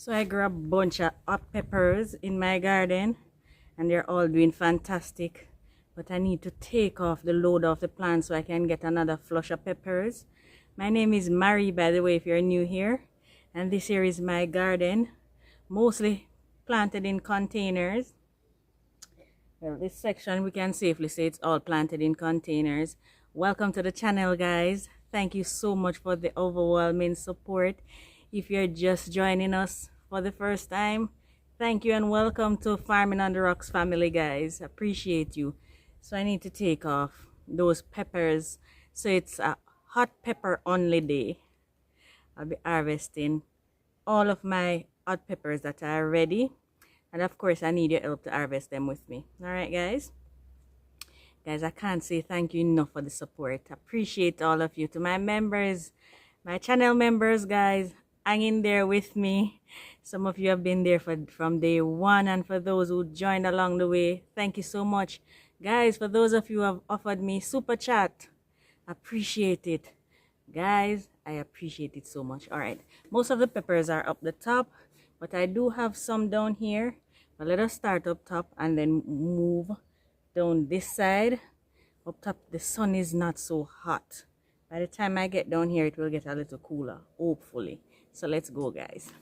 So I grew a bunch of hot peppers in my garden and they're all doing fantastic. But I need to take off the load off the plant so I can get another flush of peppers. My name is Mary, by the way, if you're new here. And this here is my garden, mostly planted in containers. Well, this section we can safely say it's all planted in containers. Welcome to the channel, guys. Thank you so much for the overwhelming support. If you're just joining us for the first time, thank you and welcome to Farming on the Rocks family, guys. Appreciate you. So I need to take off those peppers. So it's a hot pepper only day. I'll be harvesting all of my hot peppers that are ready. And of course, I need your help to harvest them with me. All right, guys? Guys, I can't say thank you enough for the support. Appreciate all of you. To my members, my channel members, guys, hang in there with me. Some of you have been there from day one. And for those who joined along the way, thank you so much. Guys, for those of you who have offered me super chat, appreciate it. Guys, I appreciate it so much. All right, most of the peppers are up the top, but I do have some down here. But let us start up top and then move down this side. Up top, the sun is not so hot. By the time I get down here, it will get a little cooler, hopefully. So let's go, guys.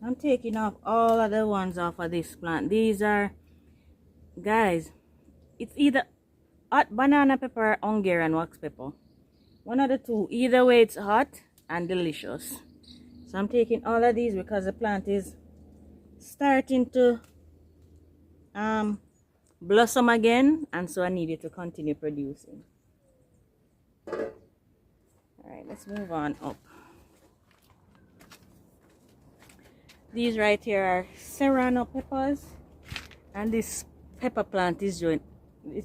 I'm taking off all of the ones off of this plant. These are, guys, it's either hot banana pepper or Hungarian wax pepper. One of the two. Either way, it's hot and delicious. So I'm taking all of these because the plant is starting to blossom again, and so I need it to continue producing. All right, let's move on up. These right here are serrano peppers, and this pepper plant is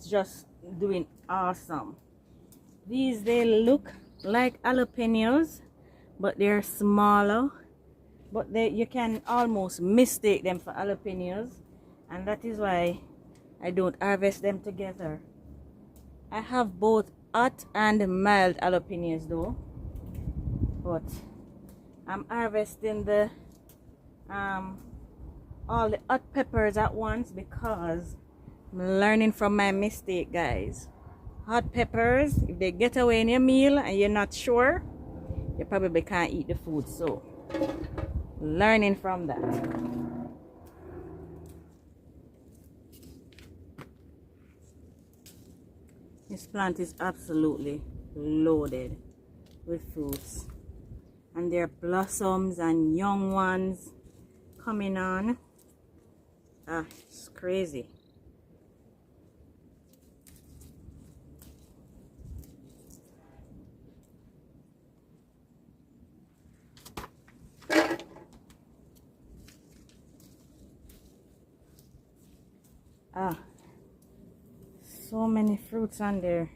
just doing awesome. These, they look like jalapenos, but they're smaller, but you can almost mistake them for jalapenos, and that is why I don't harvest them together. I have both hot and mild jalapenos though, but I'm harvesting the all the hot peppers at once because I'm learning from my mistake, guys. Hot peppers, if they get away in your meal and you're not sure, you probably can't eat the food. So learning from that. This plant is absolutely loaded with fruits, and there are blossoms and young ones coming on. It's crazy. So many fruits on there.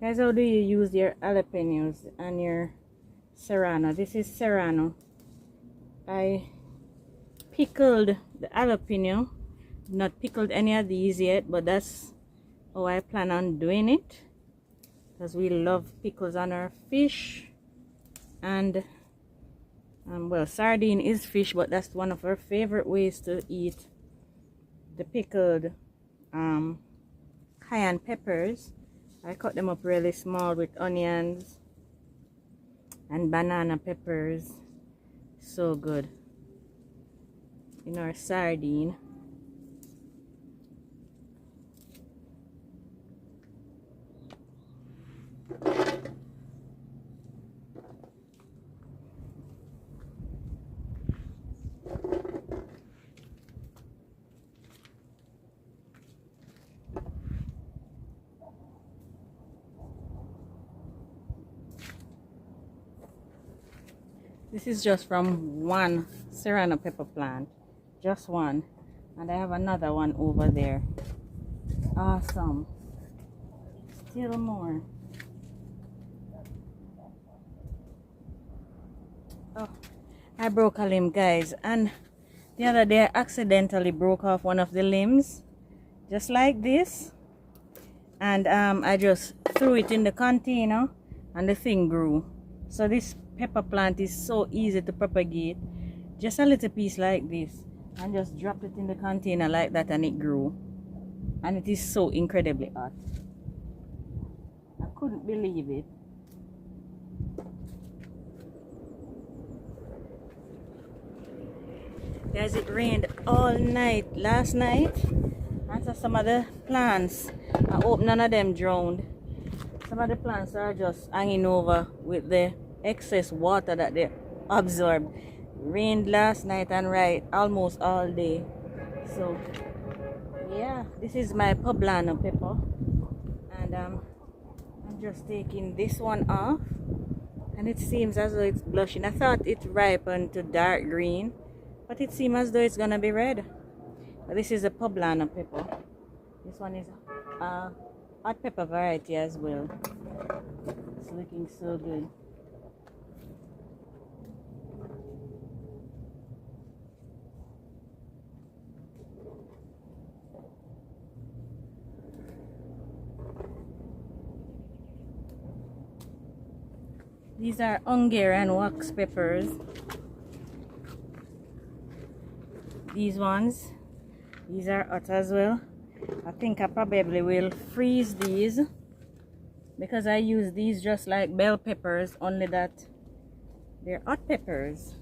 Guys, how do you use your jalapenos and your serrano? This is serrano. I pickled the jalapeno, not pickled any of these yet, but that's how I plan on doing it because we love pickles on our fish. And well, sardine is fish, but that's one of our favorite ways to eat the pickled cayenne peppers. I cut them up really small with onions and banana peppers. So good. In our sardine. This is just from one serrano pepper plant, just one, and I have another one over there. Awesome. Still more. Oh, I broke a limb, guys, and the other day I accidentally broke off one of the limbs, just like this, and I just threw it in the container and the thing grew. So this pepper plant is so easy to propagate. Just a little piece like this, and just drop it in the container like that, and it grew. And it is so incredibly hot. I couldn't believe it. Guys, it rained all night last night, and so some of the plants, I hope none of them drowned. Some of the plants are just hanging over with the excess water that they absorb. Rained last night and right almost all day. So yeah, this is my poblano pepper, and I'm just taking this one off, and it seems as though it's blushing. I thought it ripened to dark green, but it seems as though it's gonna be red. But this is a poblano pepper. This one is hot pepper variety as well. It's looking so good. These are Hungarian wax peppers. These ones, these are hot as well. I think I probably will freeze these because I use these just like bell peppers, only that they're hot peppers.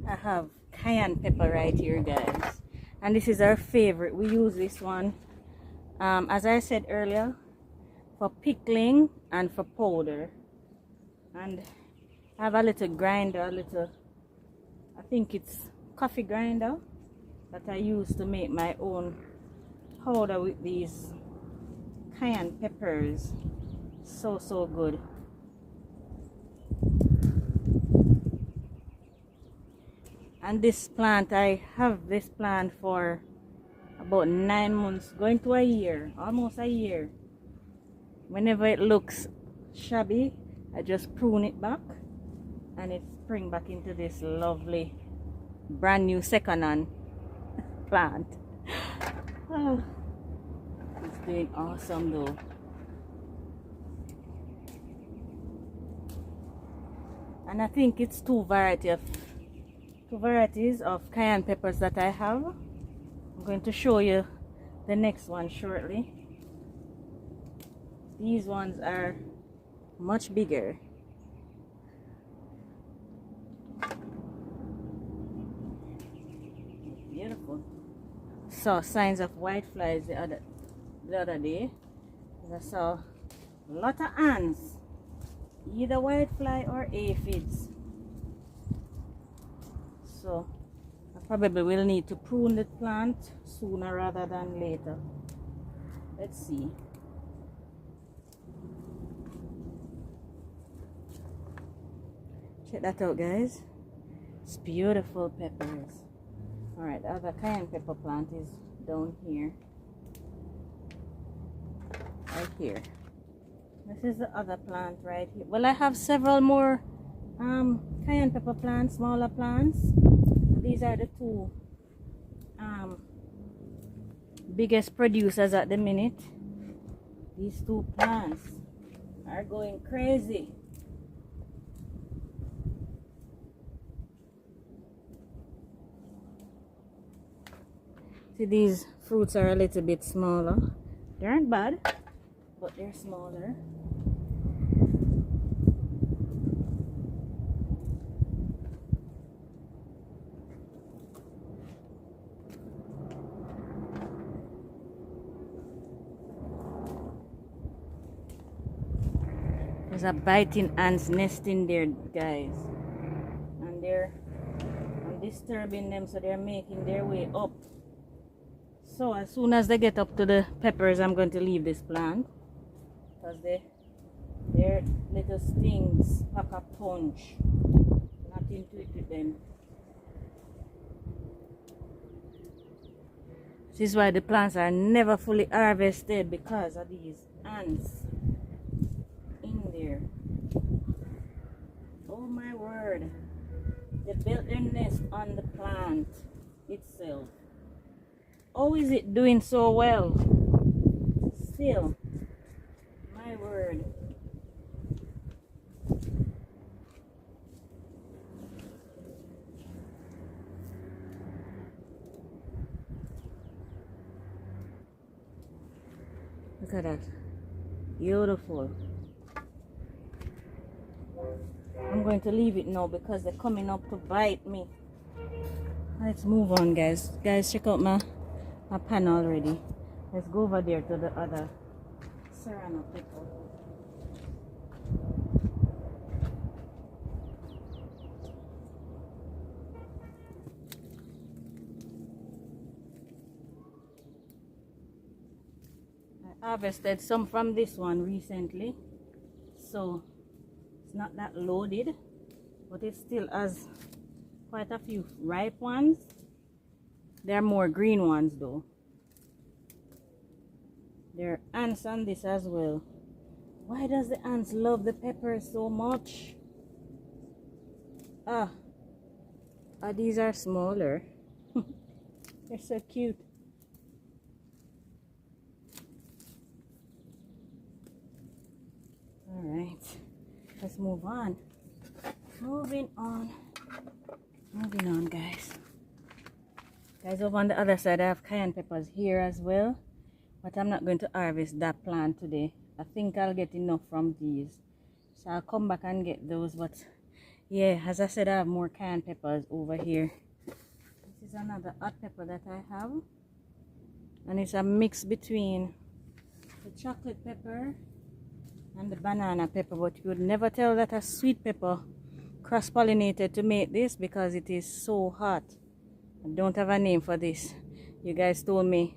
I have cayenne pepper right here, guys, and this is our favorite. We use this one, as I said earlier, for pickling and for powder. And I have a little grinder, I think it's coffee grinder, that I use to make my own powder with these cayenne peppers. So good. And this plant, I have this plant for about 9 months, going to a year, almost a year. Whenever it looks shabby, I just prune it back and it springs back into this lovely brand new second-hand plant. Oh, it's doing awesome though. And I think it's two varieties of cayenne peppers that I have. I'm going to show you the next one shortly. These ones are much bigger. Beautiful. Saw signs of whiteflies the other day. I saw a lot of ants, either whitefly or aphids. So I probably will need to prune the plant sooner rather than later. Let's see. Check that out, guys. It's beautiful peppers. Alright, the other cayenne pepper plant is down here. Right here. This is the other plant right here. Well, I have several more cayenne pepper plants, smaller plants. These are the two biggest producers at the minute. These two plants are going crazy. See, these fruits are a little bit smaller. They aren't bad, but they're smaller. There's a biting ants nest in there, guys, and I'm disturbing them, so they're making their way up. So as soon as they get up to the peppers, I'm going to leave this plant because their little stings pack a punch. Nothing to it with them. This is why the plants are never fully harvested, because of these ants in there. Oh my word. They built their nest on the plant itself. How is it doing so well? Still, my word. Look at that. Beautiful. I'm going to leave it now because they're coming up to bite me. Let's move on, guys. Guys, check out my pan already. Let's go over there to the other serrano pepper. I harvested some from this one recently, so it's not that loaded, but it still has quite a few ripe ones. There are more green ones though. There are ants on this as well. Why does the ants love the pepper so much? These are smaller. They're so cute. All right, let's move on. Moving on, guys. Guys, over on the other side, I have cayenne peppers here as well, but I'm not going to harvest that plant today. I think I'll get enough from these, so I'll come back and get those. But yeah, as I said, I have more cayenne peppers over here. This is another hot pepper that I have, and it's a mix between the chocolate pepper and the banana pepper, but you would never tell that a sweet pepper cross-pollinated to make this because it is so hot. I don't have a name for this. You guys told me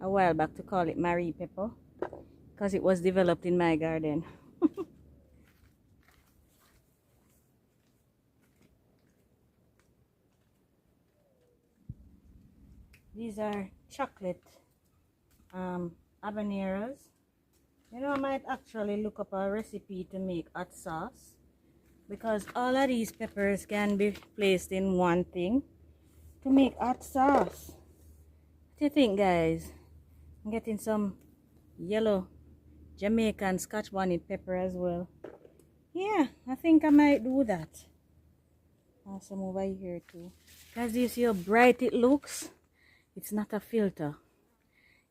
a while back to call it Marie pepper because it was developed in my garden. These are chocolate habaneros. You know, I might actually look up a recipe to make hot sauce, because all of these peppers can be placed in one thing to make hot sauce. What do you think, guys? I'm getting some yellow Jamaican Scotch bonnet pepper as well. Yeah, I think I might do that. Some over here too. Guys, do you see how bright it looks? It's not a filter.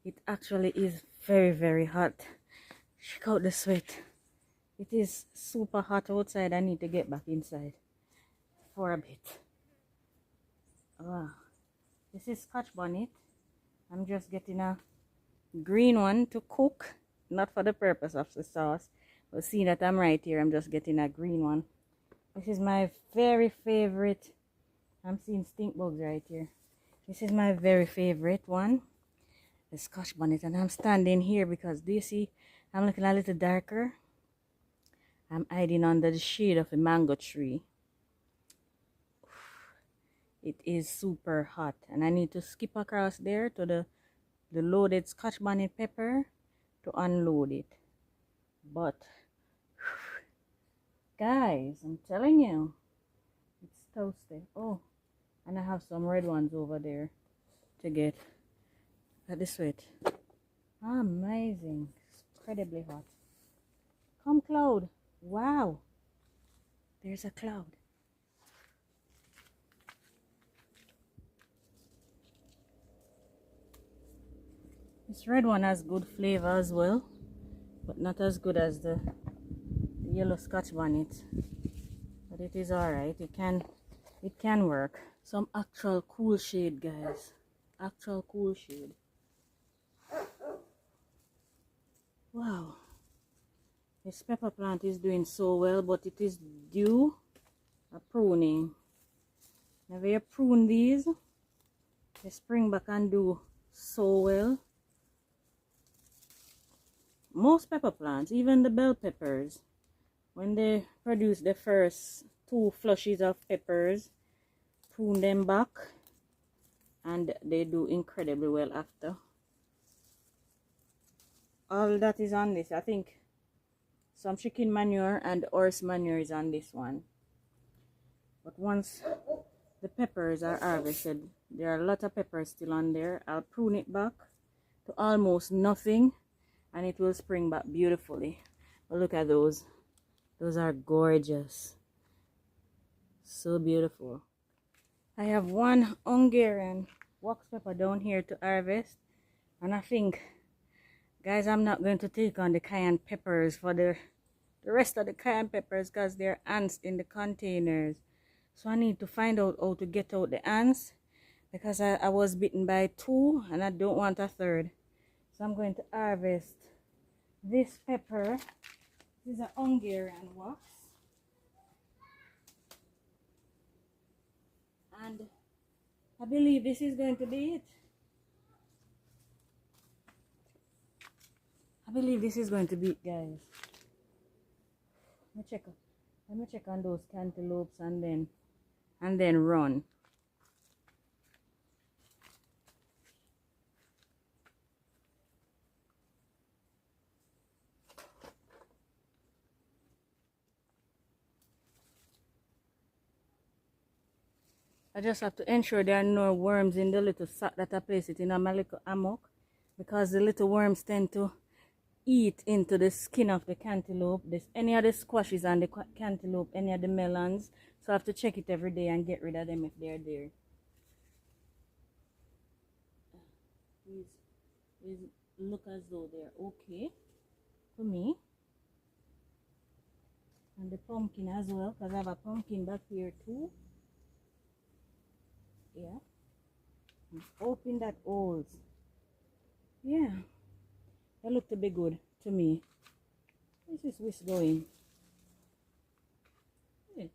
It actually is very, very hot. Check out the sweat. It is super hot outside. I need to get back inside for a bit. This is Scotch bonnet. I'm just getting a green one to cook, not for the purpose of the sauce, but seeing that I'm right here, I'm just getting a green one. This is my very favorite. I'm seeing stink bugs right here. This is my very favorite one, the Scotch bonnet, and I'm standing here because, do you see, I'm looking a little darker. I'm hiding under the shade of a mango tree. It is super hot, and I need to skip across there to the loaded Scotch bonnet pepper to unload it. But guys, I'm telling you, it's toasted. Oh, and I have some red ones over there to get. Look at the sweat. Amazing. It's incredibly hot. Come, cloud. Wow, there's a cloud. This red one has good flavor as well, but not as good as the yellow Scotch bonnet. But it is alright. It can work. Some actual cool shade, guys. Actual cool shade. Wow. This pepper plant is doing so well, but it is due a pruning. Whenever you prune these, they spring back and do so well. Most pepper plants, even the bell peppers, when they produce the first 2 flushes of peppers, prune them back and they do incredibly well after. All that is on this, I think some chicken manure and horse manure is on this one. But once the peppers are harvested, there are a lot of peppers still on there. I'll prune it back to almost nothing and it will spring back beautifully. But look at those. Those are gorgeous. So beautiful. I have one Hungarian wax pepper down here to harvest. And I think, guys, I'm not going to take on the cayenne peppers for the rest of the cayenne peppers because there are ants in the containers. So I need to find out how to get out the ants because I was bitten by 2 and I don't want a 3rd. So I'm going to harvest this pepper. This is a Hungarian wax. And I believe this is going to be it. I believe this is going to be it, guys. Let me check on those cantaloupes and then run. I just have to ensure there are no worms in the little sack that I place it in my little hammock, because the little worms tend to eat into the skin of the cantaloupe. There's any of the squashes on the cantaloupe, any of the melons. So I have to check it every day and get rid of them if they're there. These look as though they're okay for me. And the pumpkin as well, because I have a pumpkin back here too. Yeah. Open that holes. Yeah. They look to be good to me. This is whisk going. Wait.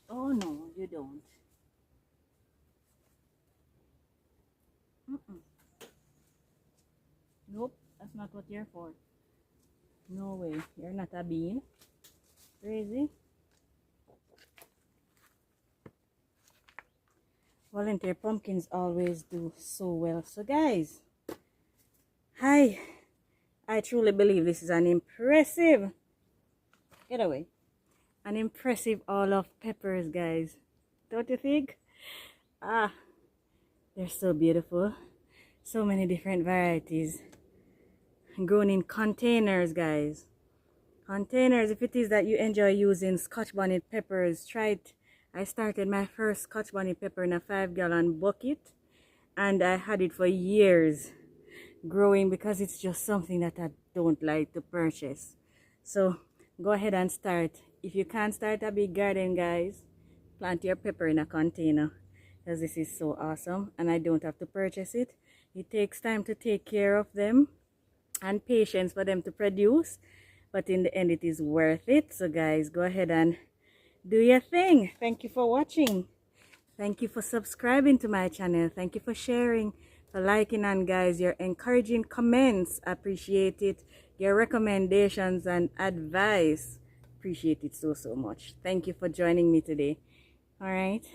Oh no, you don't. Nope, that's not what you're for. No way, you're not a bean. Crazy. Volunteer pumpkins always do so well. So guys, I truly believe this is an impressive, get away, an impressive all of peppers, guys. Don't you think? Ah, they're so beautiful. So many different varieties. Grown in containers, guys. Containers, if it is that you enjoy using Scotch bonnet peppers, try it. I started my first Scotch bonnet pepper in a 5-gallon bucket and I had it for years growing because it's just something that I don't like to purchase. So go ahead and start. If you can't start a big garden, guys, plant your pepper in a container because this is so awesome and I don't have to purchase it. It takes time to take care of them and patience for them to produce, but in the end it is worth it. So guys, go ahead and do your thing. Thank you for watching. Thank you for subscribing to my channel. Thank you for sharing, for liking, and guys, your encouraging comments, appreciate it. Your recommendations and advice, appreciate it so much. Thank you for joining me today. All right,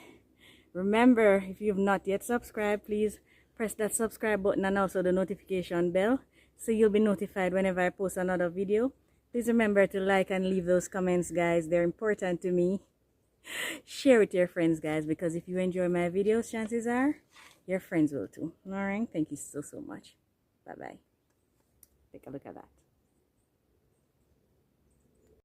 remember, if you've not yet subscribed, please press that subscribe button and also the notification bell so you'll be notified whenever I post another video. Please remember to like and leave those comments, guys. They're important to me. Share with your friends, guys, because if you enjoy my videos, chances are your friends will too. All right, thank you so much. Bye bye. Take a look at that.